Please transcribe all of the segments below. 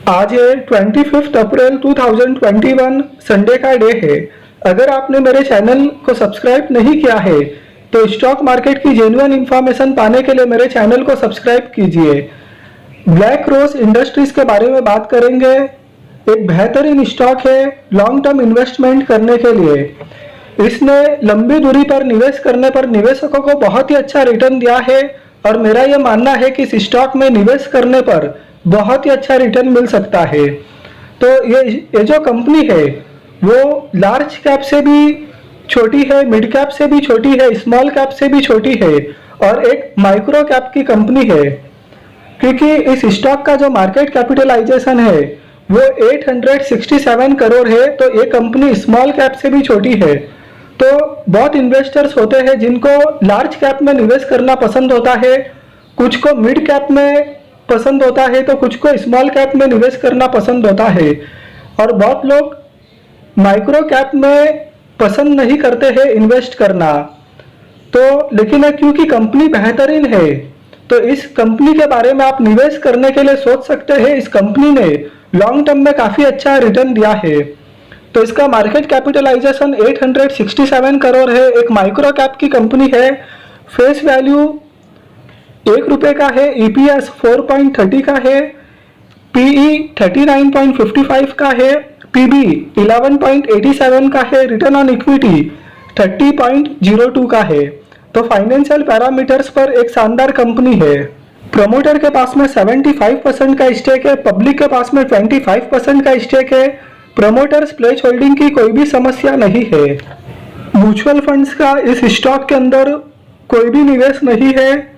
आज है 25 अप्रैल 2021 संडे का डे है। अगर आपने मेरे चैनल को सब्सक्राइब नहीं किया है तो स्टॉक मार्केट की जेन्युइन इंफॉर्मेशन पाने के लिए मेरे चैनल को सब्सक्राइब कीजिए। ब्लैक रोज इंडस्ट्रीज के बारे में बात करेंगे। एक बेहतरीन स्टॉक है लॉन्ग टर्म इन्वेस्टमेंट करने के लिए। इसने लंबी दूरी पर निवेश करने पर निवेशकों को बहुत ही अच्छा रिटर्न दिया है और मेरा यह मानना है कि इस स्टॉक में निवेश करने पर बहुत ही अच्छा रिटर्न मिल सकता है। तो ये जो कंपनी है वो लार्ज कैप से भी छोटी है, मिड कैप से भी छोटी है, स्मॉल कैप से भी छोटी है और एक माइक्रो कैप की कंपनी है। क्योंकि इस स्टॉक का जो मार्केट कैपिटलाइजेशन है वो 867 करोड़ है, तो ये कंपनी स्मॉल कैप से भी छोटी है। तो बहुत इन्वेस्टर्स होते हैं जिनको लार्ज कैप में निवेश करना पसंद होता है, कुछ को मिड कैप में पसंद होता है तो कुछ को स्मॉल कैप में निवेश करना पसंद होता है और बहुत लोग माइक्रो कैप में पसंद नहीं करते हैं इन्वेस्ट करना। तो लेकिन क्योंकि कंपनी बेहतरीन है तो इस कंपनी के बारे में आप निवेश करने के लिए सोच सकते हैं। इस कंपनी ने लॉन्ग टर्म में काफी अच्छा रिटर्न दिया है। तो इसका मार्केट कैपिटलाइजेशन 867 करोड़ है, एक माइक्रो कैप की कंपनी है। फेस वैल्यू ₹1 का है, ईपीएस 4.30 का है, पीई 39.55 का है, पीबी 11.87 का है, रिटर्न ऑन इक्विटी 30.02 का है। तो फाइनेंशियल पैरामीटर्स पर एक शानदार कंपनी है। प्रमोटर के पास में 75% का स्टेक है, पब्लिक के पास में 25% का स्टेक है। प्रमोटर्स प्लेस होल्डिंग की कोई भी समस्या नहीं है। म्यूचुअल फंड्स का इस स्टॉक के अंदर कोई भी निवेश नहीं है।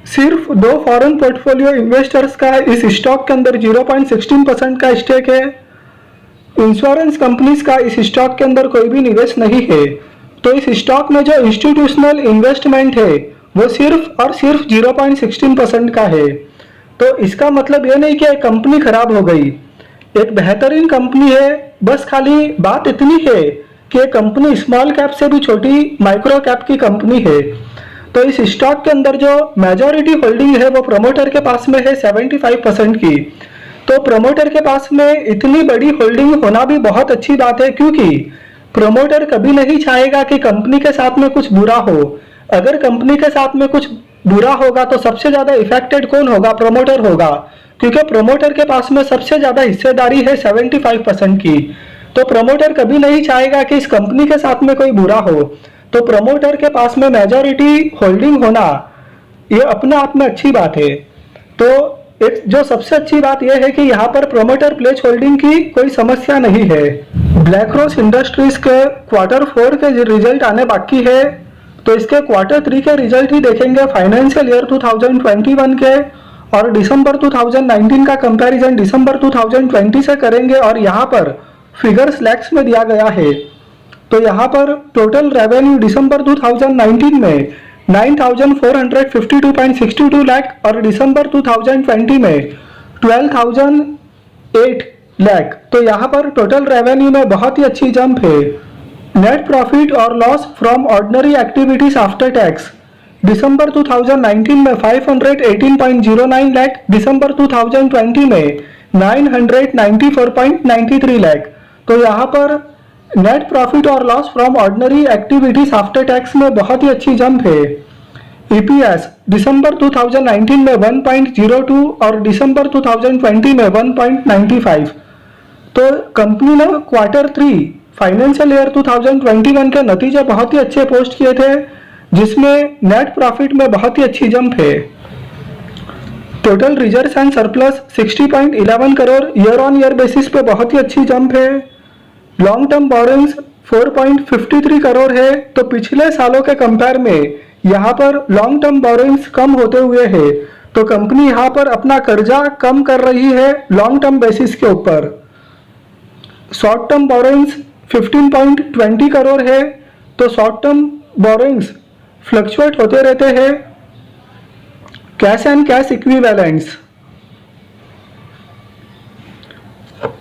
सिर्फ 2 फॉरेन पोर्टफोलियो इन्वेस्टर्स का इस स्टॉक के अंदर 0.16% का स्टेक है। इंश्योरेंस कंपनीज का इस स्टॉक के अंदर कोई भी निवेश नहीं है। तो इस स्टॉक में जो इंस्टीट्यूशनल इन्वेस्टमेंट है वो सिर्फ और सिर्फ 0.16% का है। तो इसका मतलब ये नहीं कि कंपनी खराब हो गई, एक बेहतरीन कंपनी है। बस खाली बात इतनी है कि कंपनी स्मॉल कैप से भी छोटी माइक्रो कैप की कंपनी है। तो इस स्टॉक के अंदर जो मेजॉरिटी होल्डिंग है वो प्रमोटर के पास में है 75% की। तो प्रमोटर के पास में इतनी बड़ी होल्डिंग होना भी बहुत अच्छी बात है, क्योंकि प्रमोटर कभी नहीं चाहेगा कि कंपनी के साथ में कुछ बुरा हो। अगर कंपनी के साथ में कुछ बुरा होगा तो सबसे ज्यादा इफेक्टेड कौन होगा? प्रमोटर होगा, क्योंकि प्रमोटर के पास में सबसे ज्यादा हिस्सेदारी है 75% की। तो प्रमोटर कभी नहीं चाहेगा कि इस कंपनी के साथ में कोई बुरा हो। तो प्रमोटर के पास में मेजॉरिटी होल्डिंग होना ये अपने आप में अच्छी बात है। तो एक जो सबसे अच्छी बात यह है कि यहाँ पर प्रमोटर प्लेस होल्डिंग की कोई समस्या नहीं है। ब्लैक रोज इंडस्ट्रीज के Q4 के रिजल्ट आने बाकी है, तो इसके Q3 के रिजल्ट ही देखेंगे फाइनेंशियल ईयर 2021 के, और दिसंबर 2019 का कंपैरिजन दिसंबर 2020 से करेंगे। और यहाँ पर फिगर्स लैक्स में दिया गया है। तो यहाँ पर टोटल रेवेन्यू दिसंबर 2019 में 9,452.62 लाख और दिसंबर 2020 में 12,008 लाख। तो यहाँ पर टोटल रेवेन्यू में बहुत ही अच्छी जंप है। नेट प्रॉफिट और loss from ordinary activities after tax दिसंबर 2019 में 518.09 लाख, दिसंबर 2020 में 994.93 लाख। तो यहाँ पर नेट प्रॉफिट और loss from ordinary activities after tax में बहुत ही अच्छी जंप है। ईपीएस दिसंबर 2019 में 1.02 और दिसंबर 2020 में 1.95। तो कंपनी ने Q3 फाइनेंशियल ईयर 2021 के नतीजे बहुत ही अच्छे पोस्ट किए थे, जिसमें नेट प्रॉफिट में बहुत ही अच्छी जंप है। Total reserves and surplus 60.11 crore year on year basis पे बहुत ही अच्छी जंप है। लॉन्ग टर्म बोरिंग्स 4.53 करोड़ है। तो पिछले सालों के कंपेयर में यहाँ पर लॉन्ग टर्म बोरिंग्स कम होते हुए है। तो कंपनी यहाँ पर अपना कर्जा कम कर रही है लॉन्ग टर्म बेसिस के ऊपर। शॉर्ट टर्म बोरिंग्स 15.20 करोड़ है। तो शॉर्ट टर्म बोरिंग्स फ्लक्चुएट होते रहते हैं। Cash and cash equivalents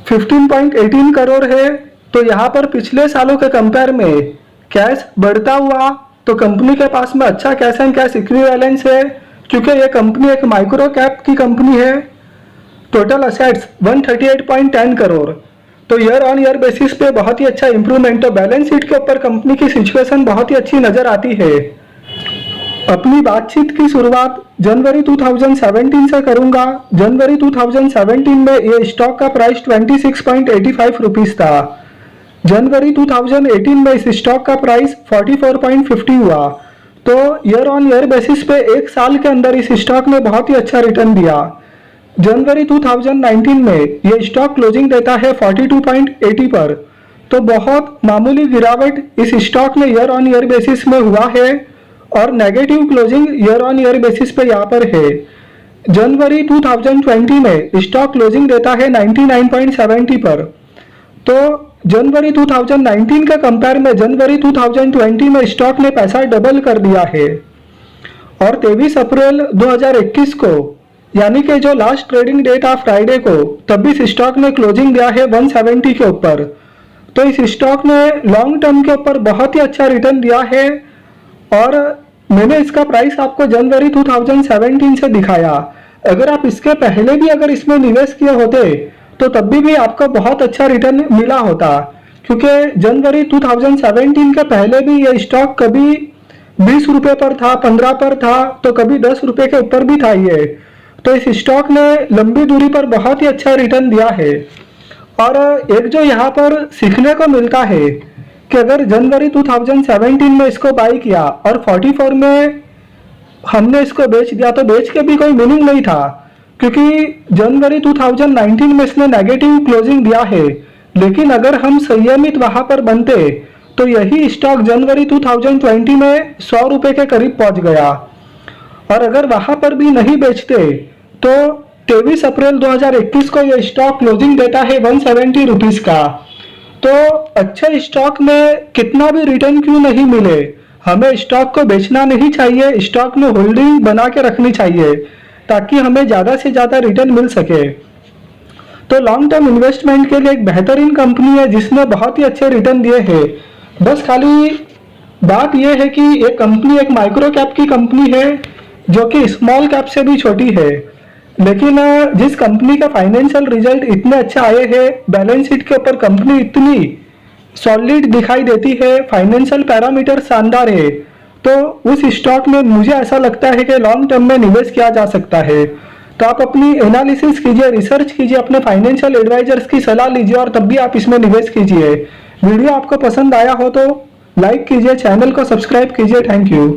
15.18 crore है। तो यहाँ पर पिछले सालों के कंपेयर में कैश बढ़ता हुआ, तो कंपनी के पास में अच्छा कैश एंड कैश इक्विवेलेंस है, क्योंकि ये कंपनी एक माइक्रो कैप की कंपनी है। Total assets 138.10 crore. तो ईयर ऑन ईयर बेसिस पे बहुत ही अच्छा इंप्रूवमेंट। तो बैलेंस शीट के ऊपर कंपनी की सिचुएशन बहुत ही अच्छी नजर आती है। अपनी बातचीत की शुरुआत जनवरी 2017 से करूंगा। जनवरी 2017 में ये स्टॉक का प्राइस 26.85 रुपीस था। जनवरी 2018 में इस स्टॉक का प्राइस 44.50 हुआ। तो ईयर ऑन ईयर बेसिस पे एक साल के अंदर इस स्टॉक ने बहुत ही अच्छा रिटर्न दिया। जनवरी 2019 में ये स्टॉक क्लोजिंग देता है 42.80 पर। तो बहुत मामूली गिरावट इस स्टॉक में ईयर ऑन ईयर बेसिस में हुआ है और negative closing year on year basis पे यहाँ पर है। जनवरी 2020 में स्टॉक क्लोजिंग देता है 99.70 पर। तो जनवरी 2019 के कंपेयर में जनवरी 2020 में स्टॉक ने पैसा डबल कर दिया है। और 23 अप्रैल 2021 को यानी कि जो लास्ट ट्रेडिंग डे था फ्राइडे को, तब भी इस स्टॉक ने क्लोजिंग दिया है 170 के ऊपर। तो इस स्टॉक ने लॉन्ग टर्म के ऊपर बहुत ही अच्छा रिटर्न दिया है। और मैंने इसका प्राइस आपको जनवरी 2017 से दिखाया। अगर आप इसके पहले भी अगर इसमें निवेश किए होते तो तब भी आपको बहुत अच्छा रिटर्न मिला होता, क्योंकि जनवरी 2017 के पहले भी ये स्टॉक कभी 20 रुपये पर था, 15 पर था, तो कभी 10 रुपये के ऊपर भी था ये। तो इस स्टॉक ने लंबी दूरी पर बहुत ही अच्छा रिटर्न दिया है। और एक जो यहाँ पर सीखने को मिलता है कि अगर जनवरी 2017 में इसको बाई किया और 44 में हमने इसको बेच दिया तो बेच के भी कोई मीनिंग नहीं था, क्योंकि जनवरी 2019 में इसने नेगेटिव क्लोजिंग दिया है। लेकिन अगर हम संयमित वहां पर बनते तो यही स्टॉक जनवरी 2020 में 100 रुपये के करीब पहुंच गया। और अगर वहां पर भी नहीं बेचते तो 23 अप्रैल 2021 को यह स्टॉक क्लोजिंग देता है 170 रुपीस का। तो अच्छे स्टॉक में कितना भी रिटर्न क्यों नहीं मिले, हमें स्टॉक को बेचना नहीं चाहिए, स्टॉक में होल्डिंग बना के रखनी चाहिए ताकि हमें ज़्यादा से ज़्यादा रिटर्न मिल सके। तो लॉन्ग टर्म इन्वेस्टमेंट के लिए एक बेहतरीन कंपनी है जिसने बहुत ही अच्छे रिटर्न दिए हैं। बस खाली बात यह है कि ये कंपनी एक माइक्रो कैप की कंपनी है जो कि स्मॉल कैप से भी छोटी है। लेकिन जिस कंपनी का फाइनेंशियल रिजल्ट इतने अच्छे आए हैं, बैलेंस शीट के ऊपर कंपनी इतनी सॉलिड दिखाई देती है, फाइनेंशियल पैरामीटर शानदार है, तो उस स्टॉक में मुझे ऐसा लगता है कि लॉन्ग टर्म में निवेश किया जा सकता है। तो आप अपनी एनालिसिस कीजिए, रिसर्च कीजिए, अपने फाइनेंशियल एडवाइजर्स की सलाह लीजिए और तब भी आप इसमें निवेश कीजिए। वीडियो आपको पसंद आया हो तो लाइक कीजिए, चैनल को सब्सक्राइब कीजिए। Thank you.